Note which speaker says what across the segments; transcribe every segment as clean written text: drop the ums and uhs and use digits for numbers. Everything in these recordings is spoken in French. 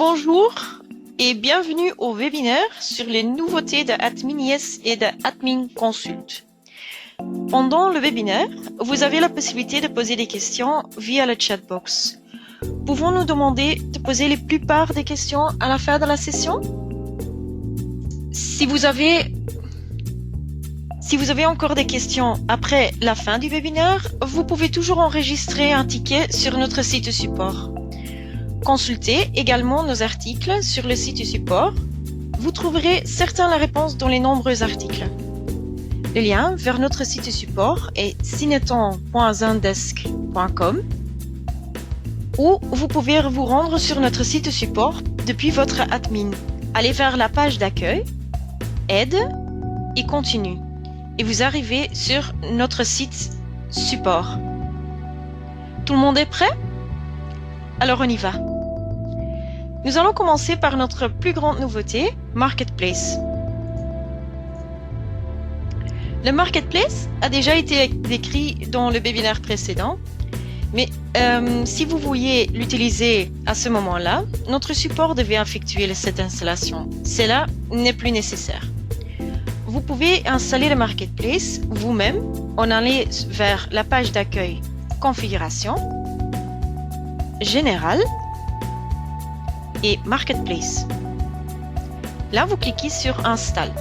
Speaker 1: Bonjour et bienvenue au webinaire sur les nouveautés de AdminIS et de Admin Consult. Pendant le webinaire, vous avez la possibilité de poser des questions via le chatbox. Pouvons-nous demander de poser la plupart des questions à la fin de la session? Si vous avez encore des questions après la fin du webinaire, vous pouvez toujours enregistrer un ticket sur notre site de support. Consultez également nos articles sur le site du support. Vous trouverez certaines réponses dans les nombreux articles. Le lien vers notre site de support est cineton.zendesk.com ou vous pouvez vous rendre sur notre site de support depuis votre admin. Allez vers la page d'accueil, aide et continue. Et vous arrivez sur notre site support. Tout le monde est prêt? Alors on y va. Nous allons commencer par notre plus grande nouveauté, Marketplace. Le Marketplace a déjà été décrit dans le webinaire précédent, mais si vous vouliez l'utiliser à ce moment-là, notre support devait effectuer cette installation. Cela n'est plus nécessaire. Vous pouvez installer le Marketplace vous-même en allant vers la page d'accueil Configuration, Général et Marketplace. Là, vous cliquez sur Install.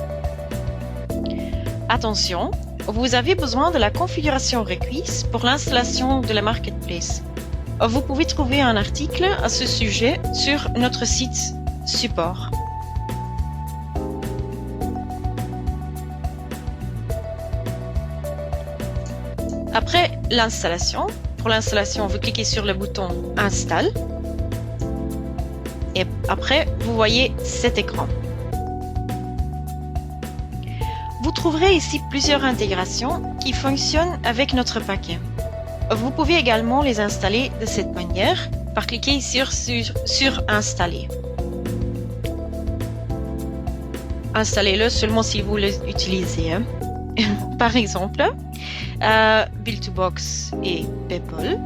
Speaker 1: Attention, vous avez besoin de la configuration requise pour l'installation de la Marketplace. Vous pouvez trouver un article à ce sujet sur notre site support. Après l'installation, pour l'installation, vous cliquez sur le bouton Install. Et après, vous voyez cet écran. Vous trouverez ici plusieurs intégrations qui fonctionnent avec notre paquet. Vous pouvez également les installer de cette manière par cliquer sur Installer. Installez-le seulement si vous l'utilisez. Par exemple, Bill2Box et PayPal.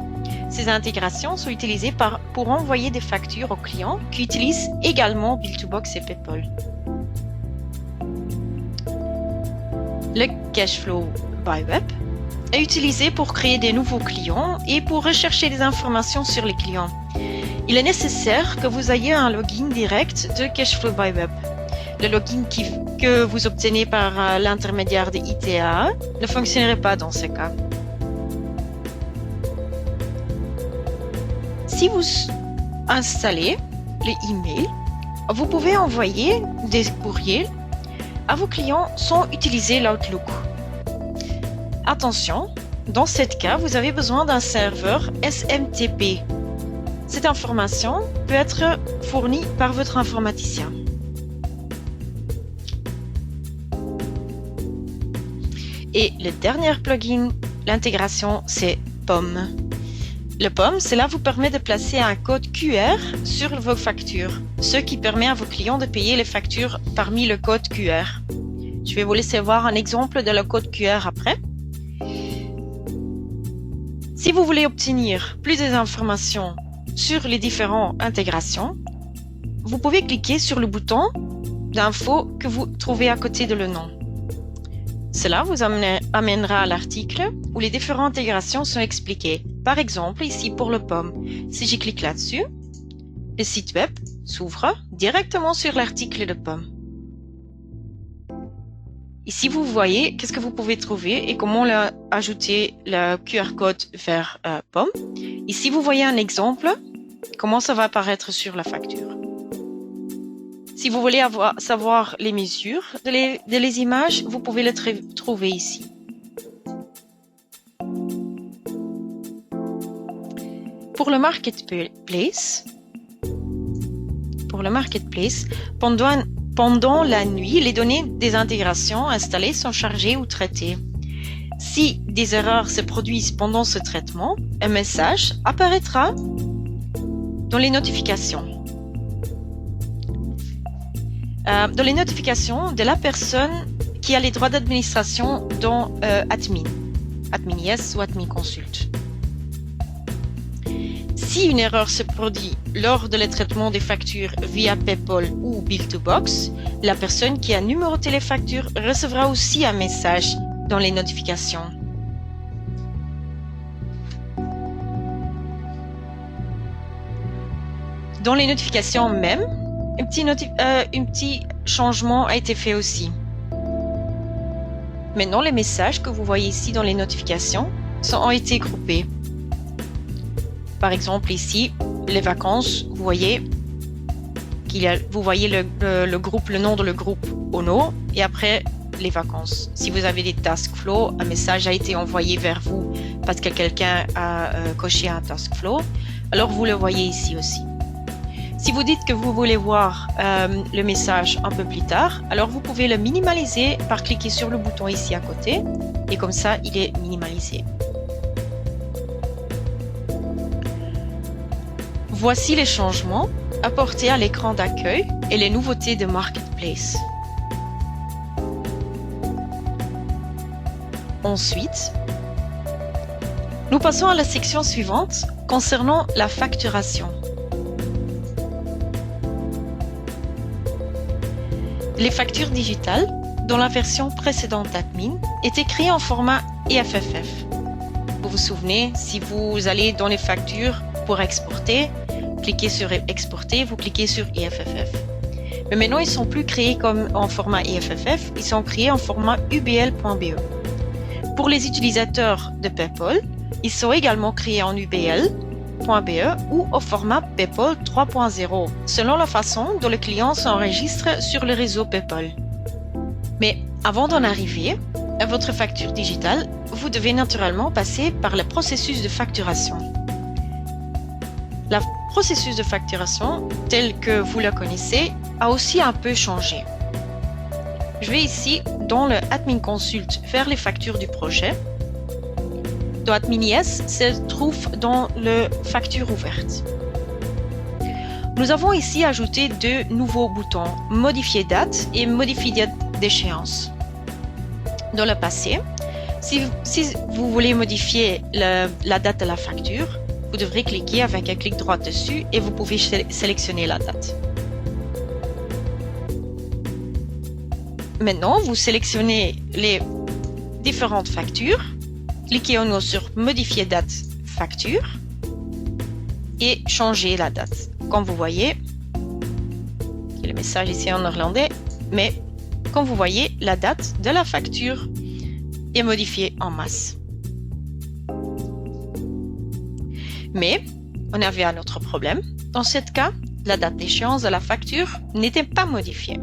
Speaker 1: Ces intégrations sont utilisées pour envoyer des factures aux clients qui utilisent également Bill2Box et PayPal. Le Cashflow by Web est utilisé pour créer des nouveaux clients et pour rechercher des informations sur les clients. Il est nécessaire que vous ayez un login direct de Cashflow by Web. Le login que vous obtenez par l'intermédiaire de ITA ne fonctionnerait pas dans ce cas. Si vous installez les emails, vous pouvez envoyer des courriels à vos clients sans utiliser l'Outlook. Attention, dans ce cas, vous avez besoin d'un serveur SMTP. Cette information peut être fournie par votre informaticien. Et le dernier plugin, l'intégration, c'est POM. Le POM, cela vous permet de placer un code QR sur vos factures, ce qui permet à vos clients de payer les factures parmi le code QR. Je vais vous laisser voir un exemple de le code QR après. Si vous voulez obtenir plus d'informations sur les différentes intégrations, vous pouvez cliquer sur le bouton d'info que vous trouvez à côté de le nom. Cela vous amènera à l'article où les différentes intégrations sont expliquées. Par exemple, ici pour le POM, si je clique là-dessus, le site web s'ouvre directement sur l'article de POM. Ici, vous voyez qu'est-ce que vous pouvez trouver et comment ajouter le QR code vers POM. Ici, vous voyez un exemple, comment ça va apparaître sur la facture. Si vous voulez savoir les mesures de les images, vous pouvez les trouver ici. Pour le Marketplace, pendant la nuit, les données des intégrations installées sont chargées ou traitées. Si des erreurs se produisent pendant ce traitement, un message apparaîtra dans les notifications. Dans les notifications de la personne qui a les droits d'administration dans AdminIS ou Admin Consult. Si une erreur se produit lors de le traitement des factures via PayPal ou Bill2Box, la personne qui a numéroté les factures recevra aussi un message dans les notifications. Dans les notifications même, un petit changement a été fait aussi. Maintenant, les messages que vous voyez ici dans les notifications ont été groupés. Par exemple, ici, les vacances, vous voyez le groupe, le nom de le groupe Ono, et après les vacances. Si vous avez des task flow, un message a été envoyé vers vous parce que quelqu'un a coché un task flow, alors vous le voyez ici aussi. Si vous dites que vous voulez voir le message un peu plus tard, alors vous pouvez le minimaliser par cliquer sur le bouton ici à côté, et comme ça, il est minimalisé. Voici les changements apportés à l'écran d'accueil et les nouveautés de Marketplace. Ensuite, nous passons à la section suivante concernant la facturation. Les factures digitales, dans la version précédente d'Admin, étaient créées en format EFFF. Vous vous souvenez, si vous allez dans les factures pour exporter, cliquez sur Exporter, vous cliquez sur EFFF. Mais maintenant, ils ne sont plus créés comme en format EFFF, ils sont créés en format ubl.be. Pour les utilisateurs de PayPal, ils sont également créés en ubl.be ou au format PayPal 3.0, selon la façon dont le client s'enregistre sur le réseau PayPal. Mais avant d'en arriver à votre facture digitale, vous devez naturellement passer par le processus de facturation. Le processus de facturation, tel que vous le connaissez, a aussi un peu changé. Je vais ici dans le Admin Consult vers les factures du projet. Dans Admin IS se trouve dans le facture ouverte. Nous avons ici ajouté deux nouveaux boutons, modifier date et modifier date d'échéance. Dans le passé, si vous voulez modifier la date de la facture, vous devrez cliquer avec un clic droit dessus et vous pouvez sélectionner la date. Maintenant, vous sélectionnez les différentes factures, cliquez en haut sur modifier date facture et changez la date. Comme vous voyez, il y a le message ici en néerlandais, mais comme vous voyez, la date de la facture est modifiée en masse. Mais on avait un autre problème. Dans ce cas, la date d'échéance de la facture n'était pas modifiée.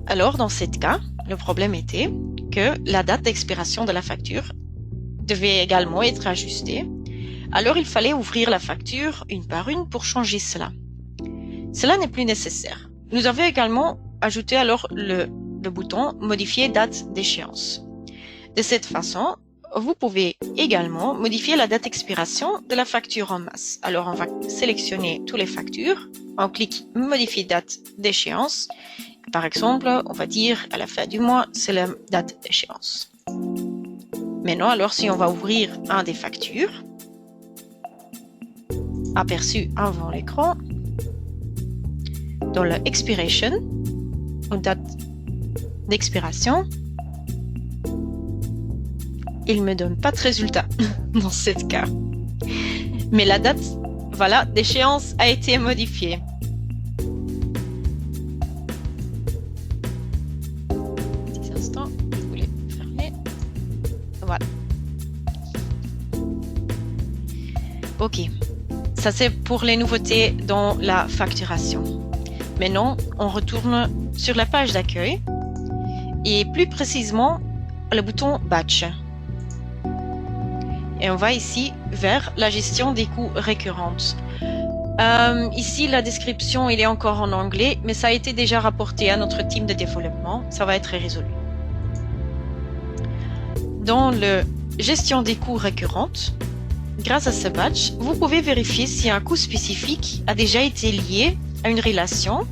Speaker 1: Alors, dans ce cas, le problème était que la date d'expiration de la facture devait également être ajustée. Alors, il fallait ouvrir la facture une par une pour changer cela. Cela n'est plus nécessaire. Nous avons également ajouté alors le bouton modifier date d'échéance. De cette façon, vous pouvez également modifier la date d'expiration de la facture en masse. Alors, on va sélectionner toutes les factures. On clique modifier date d'échéance. Par exemple, on va dire à la fin du mois, c'est la date d'échéance. Maintenant, alors, si on va ouvrir un des factures, aperçu avant l'écran, dans le expiration, ou date d'expiration, il ne me donne pas de résultat dans ce cas. Mais la date, voilà, d'échéance a été modifiée. Petit instant, je voulais fermer. Voilà. Ok. Ça, c'est pour les nouveautés dans la facturation. Maintenant, on retourne sur la page d'accueil et plus précisément le bouton Batch. Et on va ici vers la gestion des coûts récurrentes. Ici, la description, il est encore en anglais, mais ça a été déjà rapporté à notre team de développement. Ça va être résolu. Dans le gestion des coûts récurrentes, grâce à ce badge, vous pouvez vérifier si un coût spécifique a déjà été lié à une relation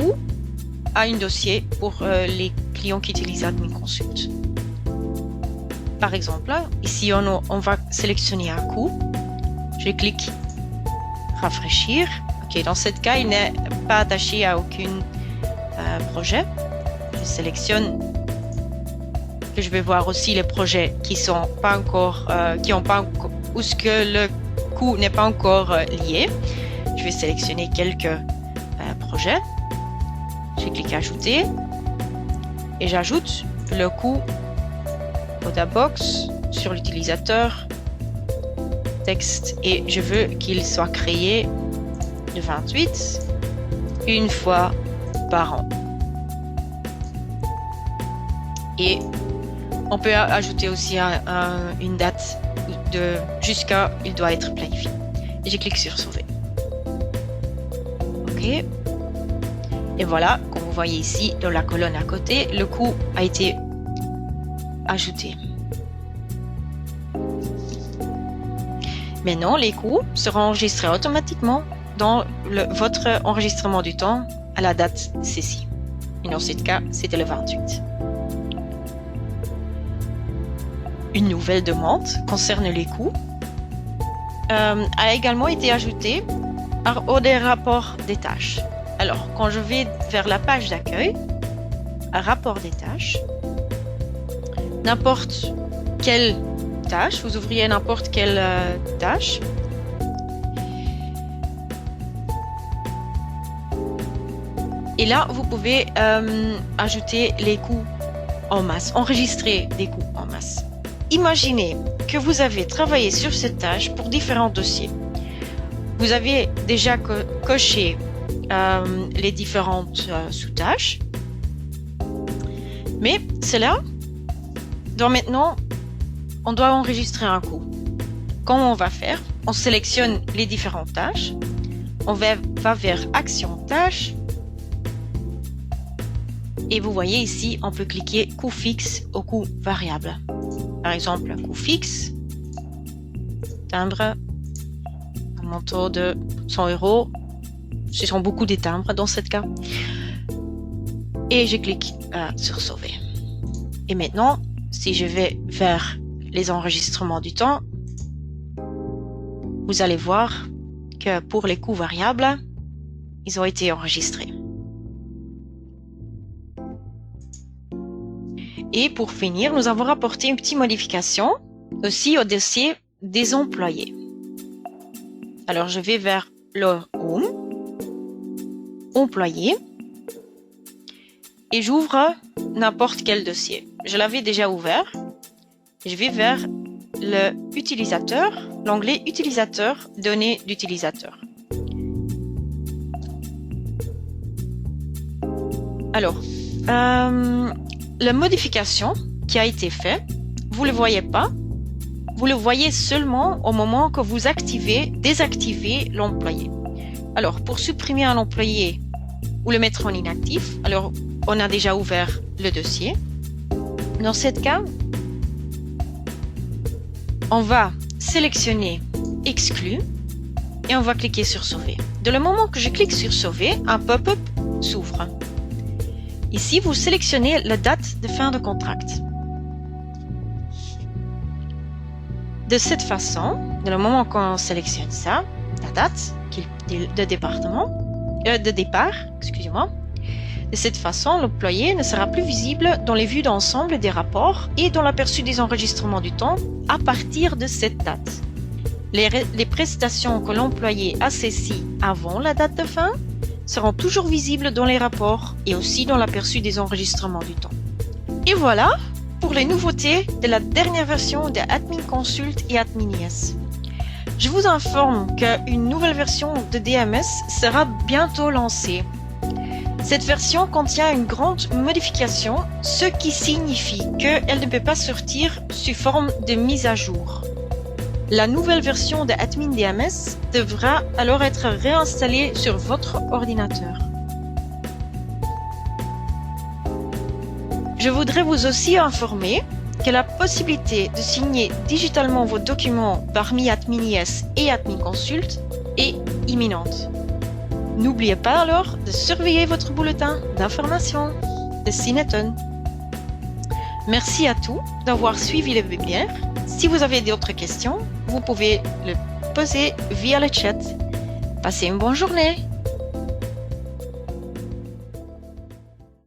Speaker 1: ou à un dossier pour les clients qui utilisent Admin Consult. par exemple, ici on va sélectionner un coût. Je clique rafraîchir. Ok, dans ce cas, il n'est pas attaché à aucun projet. Je sélectionne que je vais voir aussi les projets qui sont pas encore, où ce que le coût n'est pas encore lié. Je vais sélectionner quelques projets. Je clique ajouter et j'ajoute le coût Odabox sur l'utilisateur texte et je veux qu'il soit créé le 28 une fois par an. Et on peut ajouter aussi une date jusqu'à il doit être planifié. Et je clique sur sauver. Ok. Et voilà, comme vous voyez ici dans la colonne à côté, le coût a été ajouté. Maintenant, les coûts seront enregistrés automatiquement dans votre enregistrement du temps à la date ceci. Et dans ce cas, c'était le 28. Une nouvelle demande concerne les coûts a également été ajoutée au des rapports des tâches. Alors, quand je vais vers la page d'accueil, un rapport des tâches, n'importe quelle tâche, vous ouvriez n'importe quelle tâche. Et là, vous pouvez ajouter les coûts en masse, enregistrer des coûts en masse. Imaginez que vous avez travaillé sur cette tâche pour différents dossiers. Vous avez déjà coché les différentes sous-tâches. Mais cela, maintenant, on doit enregistrer un coût. Comment on va faire? On sélectionne les différentes tâches. On va vers Action tâches. Et vous voyez ici, on peut cliquer coût fixe au coût variable. Par exemple, un coût fixe, timbre, un montant de 100 €. Ce sont beaucoup de timbres dans ce cas. Et je clique sur sauver. Et maintenant, si je vais vers les enregistrements du temps, vous allez voir que pour les coûts variables, ils ont été enregistrés. Et pour finir, nous avons rapporté une petite modification aussi au dossier des employés. Alors, je vais vers le Home, Employés, et j'ouvre n'importe quel dossier. Je l'avais déjà ouvert. Je vais vers le utilisateur, l'onglet Utilisateur, données d'utilisateur. Alors, la modification qui a été faite, vous ne le voyez pas, vous le voyez seulement au moment que vous désactivez l'employé. Alors, pour supprimer un employé ou le mettre en inactif, alors on a déjà ouvert le dossier. Dans ce cas, on va sélectionner Exclu et on va cliquer sur Sauver. Dès le moment que je clique sur Sauver, un pop-up s'ouvre. Ici, vous sélectionnez la date de fin de contrat. De cette façon, dès le moment qu'on sélectionne ça, la date de départ, excusez-moi, de cette façon, l'employé ne sera plus visible dans les vues d'ensemble des rapports et dans l'aperçu des enregistrements du temps à partir de cette date. Les prestations que l'employé a saisies avant la date de fin seront toujours visibles dans les rapports et aussi dans l'aperçu des enregistrements du temps. Et voilà pour les nouveautés de la dernière version de Admin Consult et AdminIS. Je vous informe qu'une nouvelle version de DMS sera bientôt lancée. Cette version contient une grande modification, ce qui signifie qu'elle ne peut pas sortir sous forme de mise à jour. La nouvelle version de Admin DMS devra alors être réinstallée sur votre ordinateur. Je voudrais vous aussi informer que la possibilité de signer digitalement vos documents parmi AdminIS et Admin Consult est imminente. N'oubliez pas alors de surveiller votre bulletin d'information de Cineton. Merci à tous d'avoir suivi le webinaire. Si vous avez d'autres questions, vous pouvez le poser via le chat. Passez une bonne journée.